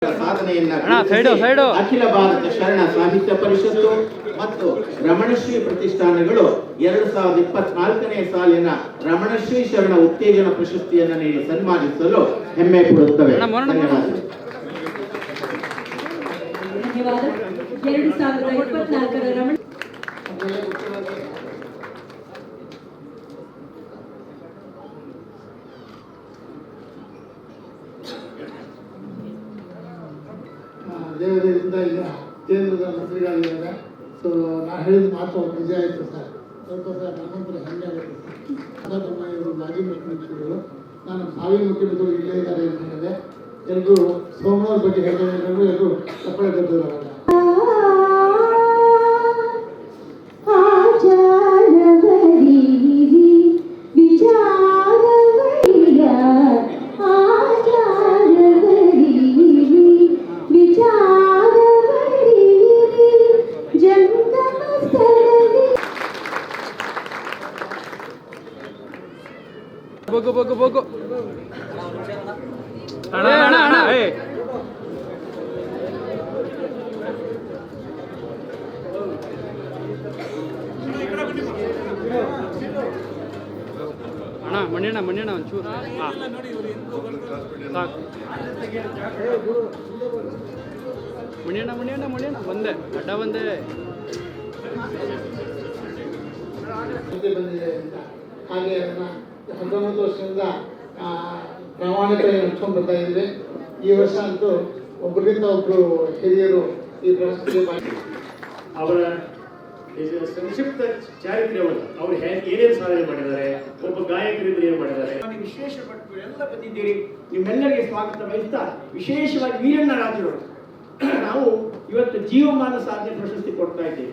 ಸಾಧನೆಯನ್ನ ಅಖಿಲ ಭಾರತ ಶರಣ ಸಾಹಿತ್ಯ ಪರಿಷತ್ತು ಮತ್ತು ರಮಣಶ್ರೀ ಪ್ರತಿಷ್ಠಾನಗಳು 2024ನೇ ಸಾಲಿನ ರಮಣಶ್ರೀ ಶರಣ ಉತ್ತೇಜನ ಪ್ರಶಸ್ತಿಯನ್ನು ನೀಡಿ ಸನ್ಮಾನಿಸಲು ಹೆಮ್ಮೆ ಪಡುತ್ತವೆ. ಧನ್ಯವಾದಗಳು. 2024ರ ರಮಣ ದೇವರಿಂದ ಈಗ ಕೇಂದ್ರದ ಮಂತ್ರಿಗಳಿದ್ದಾರೆ. ಸೊ ನಾ ಹೇಳಿದ ಮಾತು ನಿಜ ಆಯಿತು ಸರ್. ಸ್ವಲ್ಪ ಸರ್ ನನ್ನಂತರ ಹೆಮ್ಮೆ ಆಗುತ್ತೆ ಸರ್. ನಮ್ಮ ಇವರು ಮಾಜಿ ಮುಖ್ಯಮಂತ್ರಿಗಳು, ನಾನು ಭಾವಿ ಮುಖ್ಯಮಂತ್ರಿಗಳು ಇಲ್ಲೇ ಇದ್ದಾರೆ ಅಂತ ಹೇಳಿದೆ. ಎಲ್ಲರೂ ಸೋಮವಾರ ಬಗ್ಗೆ ಹೇಳಿದ್ರೆ ಎಲ್ಲರೂ ತಪ್ಪಳೆ ಗದ್ದಲ್ಲ. Bogo Ana hey Ana ಮಣ್ಣ ಒಂಚೂರು ಸಾಕು. ಮಣ್ಣ ಒಂದೇ ಅಡ್ಡ ಒಂದೇ ಬಂದಿದೆ ಅಂತ. ಹಾಗೆ ಅದನ್ನು 19 ವರ್ಷದಿಂದ ಪ್ರಾಮಾಣಿಕ ನಡ್ಕೊಂಡು ಬರ್ತಾ ಇದ್ದೀವಿ. ಈ ವರ್ಷ ಅಂತೂ ಒಬ್ಬರಿಂದ ಒಬ್ಬರು ಹಿರಿಯರು ಈ ಪ್ರಶಸ್ತಿಗೆ ಅವರ ಸಂಕ್ಷಿಪ್ತ ಚಾರಿತ್ರ್ಯವನ್ನು ಅವರು ಏನೇನು ಸಾಧನೆ ಮಾಡಿದ್ದಾರೆ, ಒಬ್ಬ ಗಾಯಕರಿಂದ ಏನು ಮಾಡಿದ್ದಾರೆ, ವಿಶೇಷಪಟ್ಟು ಎಲ್ಲ ಬಂದಿದ್ದೀರಿ. ನಿಮ್ಮೆಲ್ಲರಿಗೆ ಸ್ವಾಗತ ಬಯಸ್ತಾ ವಿಶೇಷವಾಗಿ ವೀರಣ್ಣ ರಾಜರು ನಾವು ಇವತ್ತು ಜೀವಮಾನ ಸಾಧನೆ ಪ್ರಶಸ್ತಿ ಕೊಡ್ತಾ ಇದ್ದೀವಿ.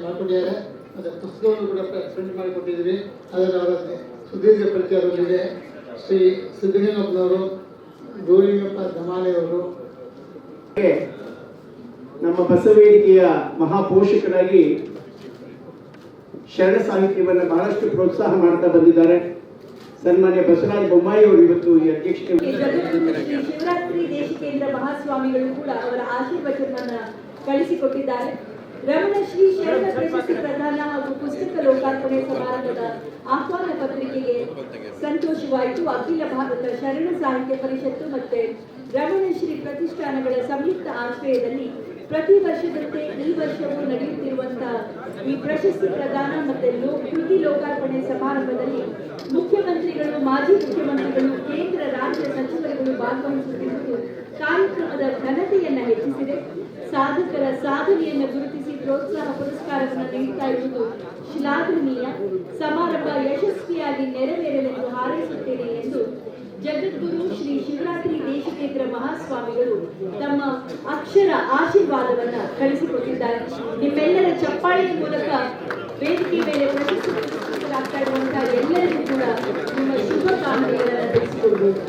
ಮಾಡಿಕೊಂಡಿದ್ದಾರೆ. ಮತ್ತು ಪುಸ್ತಕವನ್ನು ಕೂಡ ಪ್ರಿಂಟ್ ಮಾಡಿಕೊಟ್ಟಿದ್ದೀವಿ. ಅದನ್ನು ಅವರ ಸುದೀರ್ಘ ಪರಿಚಯದಲ್ಲಿದೆ. ಶ್ರೀ ಸಿದ್ದಲಿಂಗಪ್ಪನವರು, ಗೌರಿಯಪ್ಪ ದಮಾಲೆಯವರು, ನಮ್ಮ ಬಸವೇದಿಕೆಯ ಮಹಾಪೋಷಕರಾಗಿ ಶರಣ ಸಾಹಿತ್ಯವನ್ನು ಬಹಳಷ್ಟು ಪ್ರೋತ್ಸಾಹ ಮಾಡ್ತಾ ಬಂದಿದ್ದಾರೆ. ಸನ್ಮಾನ್ಯ ಬಸವರಾಜ ಬೊಮ್ಮಾಯಿ ಅವರು ಇವತ್ತು ಈ ಅಧ್ಯಕ್ಷತೆ. ಶಿವರಾತ್ರಿ ದೇಶಿಕೇಂದ್ರ ಮಹಾಸ್ವಾಮಿಗಳು ಕೂಡ ಅವರ ಆಶೀರ್ವಚನವನ್ನು ಕಳಿಸಿಕೊಟ್ಟಿದ್ದಾರೆ. ರಮಣಶ್ರೀ ಶರಣ ಪ್ರಶಸ್ತಿ ಪ್ರದಾನ ಹಾಗೂ ಪುಸ್ತಕ ಲೋಕಾರ್ಪಣೆ ಸಮಾರಂಭದ ಆಹ್ವಾನ ಪತ್ರಿಕೆಗೆ ಸಂತೋಷವಾಯಿತು. ಅಖಿಲ ಭಾರತ ಶರಣ ಸಾಹಿತ್ಯ ಪರಿಷತ್ತು ಮತ್ತು ರಮಣಶ್ರೀ ಪ್ರತಿಷ್ಠಾನಗಳ ಸಂಯುಕ್ತ ಆಶ್ರಯದಲ್ಲಿ ಪ್ರತಿ ವರ್ಷದಂತೆ ಈ ವರ್ಷವೂ ನಡೆಯುತ್ತಿರುವಂತಹ ಈ ಪ್ರಶಸ್ತಿ ಪ್ರದಾನ ಮತ್ತು ಕೃತಿ ಲೋಕಾರ್ಪಣೆ ಸಮಾರಂಭದಲ್ಲಿ ಮುಖ್ಯಮಂತ್ರಿಗಳು, ಮಾಜಿ ಮುಖ್ಯಮಂತ್ರಿಗಳು, ಕೇಂದ್ರ ರಾಜ್ಯ ಸಚಿವರುಗಳು ಭಾಗವಹಿಸುತ್ತಿರುವುದು ಕಾರ್ಯಕ್ರಮದ ಘನತೆಯನ್ನು ಹೆಚ್ಚಿಸಿದೆ. ಸಾಧಕರ ಸಾಧನೆಯನ್ನು ಗುರುತಿಸಿ ಪ್ರೋತ್ಸಾಹ ಪುರಸ್ಕಾರವನ್ನು ನೀಡುತ್ತಾ ಇರುವುದು ಶ್ಲಾಘನೀಯ. ಸಮಾರಂಭ ಯಶಸ್ವಿಯಾಗಿ ನೆರವೇರಲೆಂದು ಹಾರೈಸುತ್ತೇನೆ ಎಂದು ಜಗದ್ಗುರು ಶ್ರೀ ಶಿವರಾತ್ರಿ ದೇಶಿಕೇಂದ್ರ ಮಹಾಸ್ವಾಮಿಗಳು ತಮ್ಮ ಅಕ್ಷರ ಆಶೀರ್ವಾದವನ್ನು ಕಳಿಸಿಕೊಟ್ಟಿದ್ದಾರೆ. ನಿಮ್ಮೆಲ್ಲರ ಚಪ್ಪಾಳೆಯ ಮೂಲಕ ವೇದಿಕೆ ಮೇಲೆ ಪ್ರಶಸ್ತಿಗಳಾಗ್ತಾ ಇರುವಂತಹ ಎಲ್ಲರಿಗೂ ಕೂಡ ನಿಮ್ಮ ಶುಭ ಕಾಮನೆಗಳನ್ನು ತಿಳಿಸಿಕೊಡುವುದು.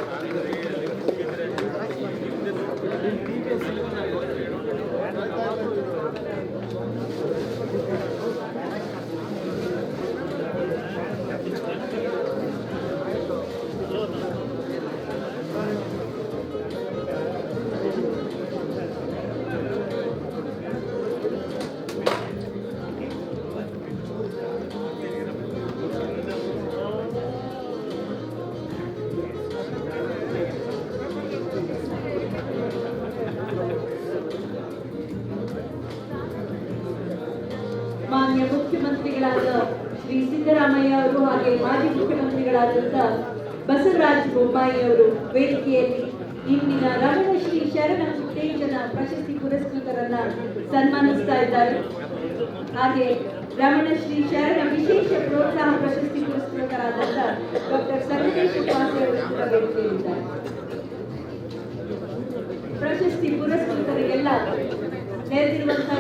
ಮಾನ್ಯ ಮುಖ್ಯಮಂತ್ರಿಗಳಾದ ಶ್ರೀ ಸಿದ್ದರಾಮಯ್ಯ ಅವರು ಹಾಗೆ ಮಾಜಿ ಮುಖ್ಯಮಂತ್ರಿಗಳಾದಂತಹ ಬಸವರಾಜ ಬೊಮ್ಮಾಯಿ ಅವರು ವೇದಿಕೆಯಲ್ಲಿ ಇಂದಿನ ರಮಣಶ್ರೀ ಶರಣ ಉತ್ತೇಜನ ಪ್ರಶಸ್ತಿ ಪುರಸ್ಕೃತರನ್ನ ಸನ್ಮಾನಿಸ್ತಾ ಇದ್ದಾರೆ. ಹಾಗೆ ರಮಣಶ್ರೀ ಶರಣ ವಿಶೇಷ ಪ್ರೋತ್ಸಾಹ ಪ್ರಶಸ್ತಿ ಪುರಸ್ಕೃತರಾದಂತಹ ಡಾಕ್ಟರ್ ಸಂಗಮೇಶ್ ಉಪಾಸೆ ಅವರು ಕೂಡ ವೇದಿಕೆಯಲ್ಲಿದ್ದಾರೆ. ಪ್ರಶಸ್ತಿ ಪುರಸ್ಕೃತರಿಗೆಲ್ಲ ನೆರೆದಿರುವಂತಹ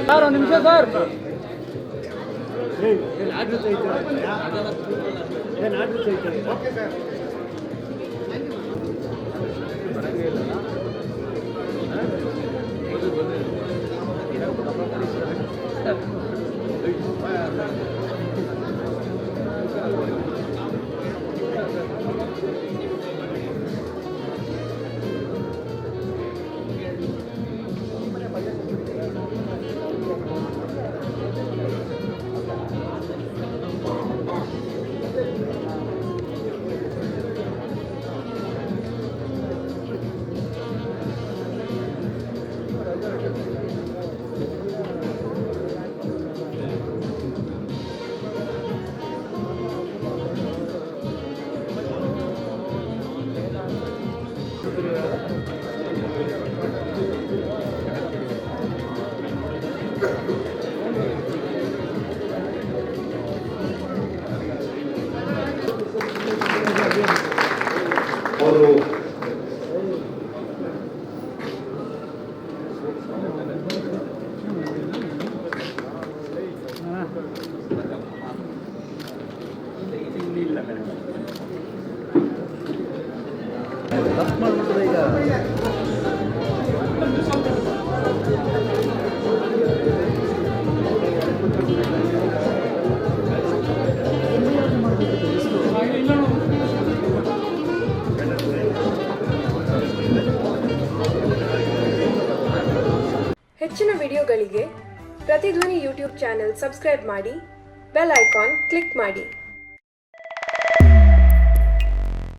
ಹೆಚ್ಚಿನ ವಿಡಿಯೋಗಳಿಗೆ ಪ್ರತಿಧ್ವನಿ ಯೂಟ್ಯೂಬ್ ಚಾನೆಲ್ ಸಬ್ಸ್ಕ್ರೈಬ್ ಮಾಡಿ, ಬೆಲ್ ಐಕಾನ್ ಕ್ಲಿಕ್ ಮಾಡಿ.